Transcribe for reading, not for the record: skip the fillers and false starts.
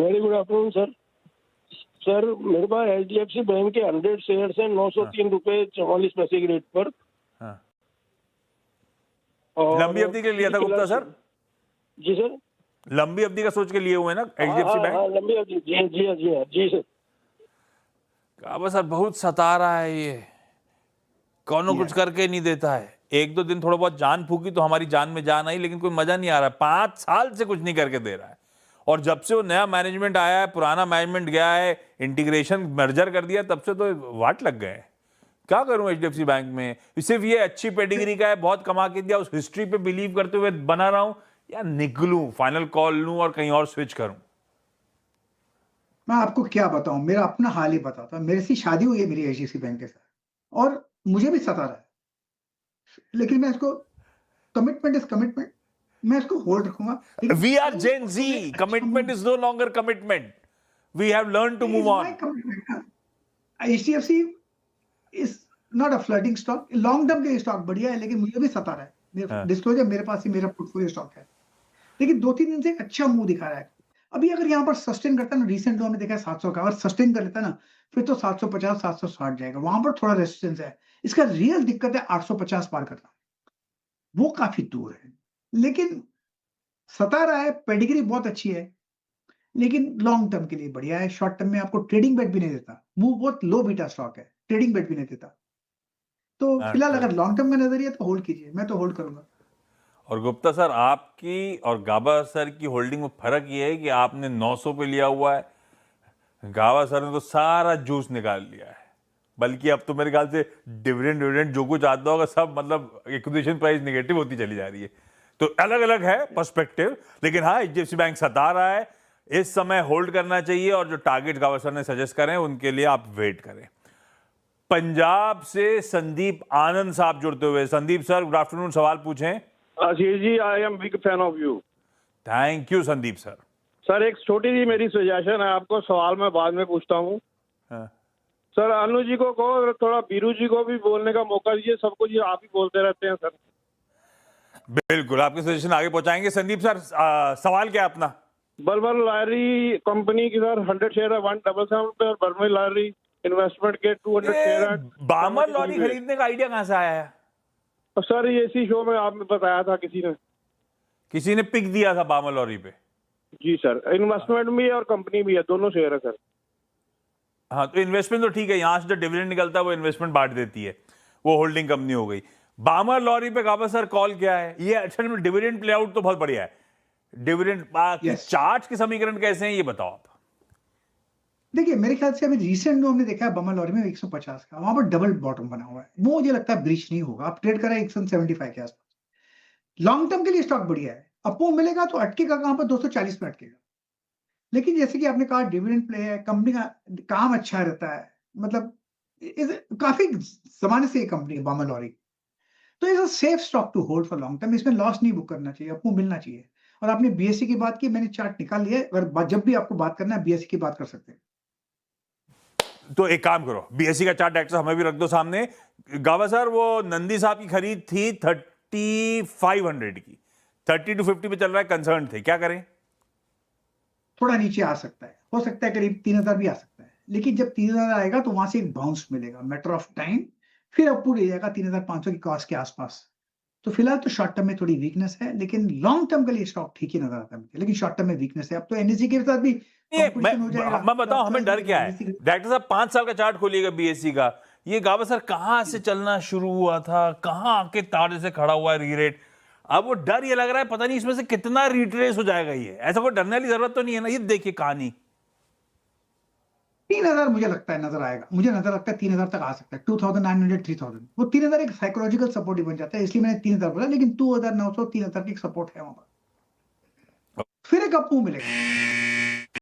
Very good afternoon sir. Sir मेरे पास HDFC bank के 100 shares हैं 903 रुपए 44 पैसे की रेट पर। हाँ। और लंबी अवधि के लिए लिया था गुप्ता सर? जी सर। लंबी अवधि का सोच के लिए हुए ना HDFC बैंक? हाँ, लंबी अवधि। जी सर। काबा सर बहुत सता रहा है ये, कौनो कुछ करके नहीं देता है। एक दो दिन थोड़ा बहुत जान फूकी तो हमारी जान में जान आई, लेकिन कोई मजा नहीं आ रहा है। 5 साल से कुछ नहीं करके दे रहा है, और जब से वो नया मैनेजमेंट आया है, पुराना मैनेजमेंट गया है, इंटीग्रेशन मर्जर कर दिया, तब से तो वाट लग गए। क्या करूं HDFC बैंक में? सिर्फ ये अच्छी पेडिग्री का है, बहुत कमा के दिया, उस हिस्ट्री पे बिलीव करते हुए बना रहा हूं, या निकलूं, फाइनल कॉल लूं और कहीं और स्विच करूं? मैं आपको क्या बताऊं, मेरा अपना हाल ही बताता हूं। मेरे से शादी हुई है मेरी HDFC बैंक के साथ, और मुझे भी सता रहा है, लेकिन मैं इसको, कमिटमेंट इज कमिटमेंट, मैं इसको होल्ड रखूंगा। We are Gen Z. Commitment is no longer commitment. We have learned to move on. HDFC is not a flooding stock. Long term के लिए स्टॉक बढ़िया है, लेकिन मुझे भी सता रहा है। मेरा डिस्क्लोजर मेरे पास ही मेरा पोर्टफोलियो स्टॉक है, लेकिन 2-3 दिन से एक अच्छा मूव दिखा रहा है। अभी अगर यहाँ पर सस्टेन करता है ना, रिसेंट हमने देखा है 700 का, अगर सस्टेन कर लेता है ना, फिर तो 750 760 जाएगा। वहां पर थोड़ा रेजिस्टेंस है। इसका रियल दिक्कत है 850 पार करना, वो काफी दूर है, लेकिन सता रहा है। पेडिग्री बहुत अच्छी है, लेकिन लॉन्ग टर्म के लिए बढ़िया है। शॉर्ट टर्म में आपको ट्रेडिंग बेट भी नहीं देता। मूव बहुत लो बीटा स्टॉक है, ट्रेडिंग बेट भी नहीं देता। तो फिलहाल अगर लॉन्ग टर्म में नजरिया तो होल्ड कीजिए, मैं तो होल्ड करूंगा। और गुप्ता सर, आपकी और गाबा सर की होल्डिंग में फर्क ये है कि आपने 900 पे लिया हुआ है, गाबा सर ने तो सारा जूस निकाल लिया है। बल्कि अब तो मेरे ख्याल से डिविडेंड जो कुछ आता होगा सब, मतलब एक्विजिशन प्राइस नेगेटिव होती चली जा रही है। तो अलग अलग है पर्सपेक्टिव, लेकिन हाँ, HDFC बैंक सता रहा है, इस समय होल्ड करना चाहिए, और जो टारगेट गाबा सर ने सजेस्ट करें उनके लिए आप वेट करें। पंजाब से संदीप आनंद साहब जुड़ते हुए। संदीप सर, गुड आफ्टरनून, सवाल पूछें। Ashish ji, I am big fan of you. Thank you Sandeep sir. Sir एक छोटी सी मेरी सजेशन है आपको, सवाल मैं बाद में पूछता हूँ। हाँ। सर अनु जी को कहो, थोड़ा बीरू जी को भी बोलने का मौका दीजिए। सब कुछ आप ही बोलते रहते हैं सर। बिल्कुल, आपके सजेशन आगे पहुंचाएंगे। संदीप सर, सवाल क्या है अपना? बर्मन लायरी कंपनी की सर 100 शेयर है 177 पे, और बर्मन लायरी इन्वेस्टमेंट के 200 शेयर है। बामर लॉरी खरीदने का आइडिया कहां से आया है? तो सर ये इसी शो में आपने बताया था, किसी ने पिक दिया था बामर लॉरी पे। जी सर, इन्वेस्टमेंट भी है और कंपनी भी है, दोनों शेयर है सर। हाँ, तो इन्वेस्टमेंट तो ठीक है, यहां से जो डिविडेंड निकलता है वो इन्वेस्टमेंट बांट देती है, वो होल्डिंग कंपनी हो गई। बामर लॉरी पे गाबा सर कॉल क्या है? ये एक्चुअली में डिविडेंड प्ले आउट तो बहुत बढ़िया है। डिविडेंड चार्ट के समीकरण कैसे हैं ये बताओ आप। देखिए, मेरे ख्याल से अभी रिसेंट जो हमने देखा है बर्मन लॉरी में 150 का, वहां पर डबल बॉटम बना हुआ है, वो मुझे लगता है ब्रीच नहीं होगा। आप ट्रेड करें 175 के आसपास। लॉन्ग टर्म के लिए स्टॉक बढ़िया है, अपो मिलेगा तो अटकेगा कहां पर? 240 पे अटकेगा। लेकिन जैसे कि आपने कहा डिविडेंड प्ले है, कंपनी का काम अच्छा रहता है, मतलब काफी जमाने से ये कंपनी है बर्मन लॉरी, तो is a safe stock to hold for long term. इसमें लॉस नहीं बुक करना चाहिए, आपको मिलना चाहिए। और आपने BSE की बात की, मैंने चार्ट निकाल लिया है, अगर जब भी आपको बात करना है BSE की बात कर सकते हैं। तो एक काम करो, BSE का चार्ट डायरेक्टर हमें भी रख दो सामने। गावा सर, वो नंदी साहब की खरीद थी 3500 की, 30 to 50 पे चल रहा है, कंसर्न थे, क्या करें? थोड़ा नीचे आ सकता है, हो सकता है करीब 3000 भी आ सकता है, लेकिन जब 3000 आएगा तो वहां से एक बाउंस मिलेगा, मैटर ऑफ टाइम, फिर अप ले जाएगा 3500 की कॉस्ट के आसपास। तो फिलहाल तो शॉर्ट टर्म में थोड़ी वीकनेस है, लेकिन लॉन्ग टर्म के लिए स्टॉक ठीक ही नजर आता है मुझे, लेकिन शॉर्ट टर्म में वीकनेस है। अब तो NSE के साथ भी कंपटीशन हो जाएगा। मैं बताऊं हमें डर क्या है? डायरेक्टर साहब 5 साल का चार्ट खोलिएगा BSE का, ये गावा सर कहां से चलना शुरू हुआ था, कहां आके तार से खड़ा हुआ है री-रेट। अब वो डर ये लग रहा है, पता नहीं इसमें से कितना रिट्रेस हो जाएगा ये। ऐसा कोई डरने वाली जरूरत तो नहीं है ना? ये देखिए कहानी 3000 मुझे लगता है नजर आएगा, मुझे नजर लगता है 3000 तक आ सकता है, 2900 3000। वो 3000 एक साइकोलॉजिकल सपोर्ट ही बन जाता है, इसलिए मैंने 3000 बोला, लेकिन 2900 3000 की सपोर्ट है वहां पर, फिर एक अप मूव मिलेगा।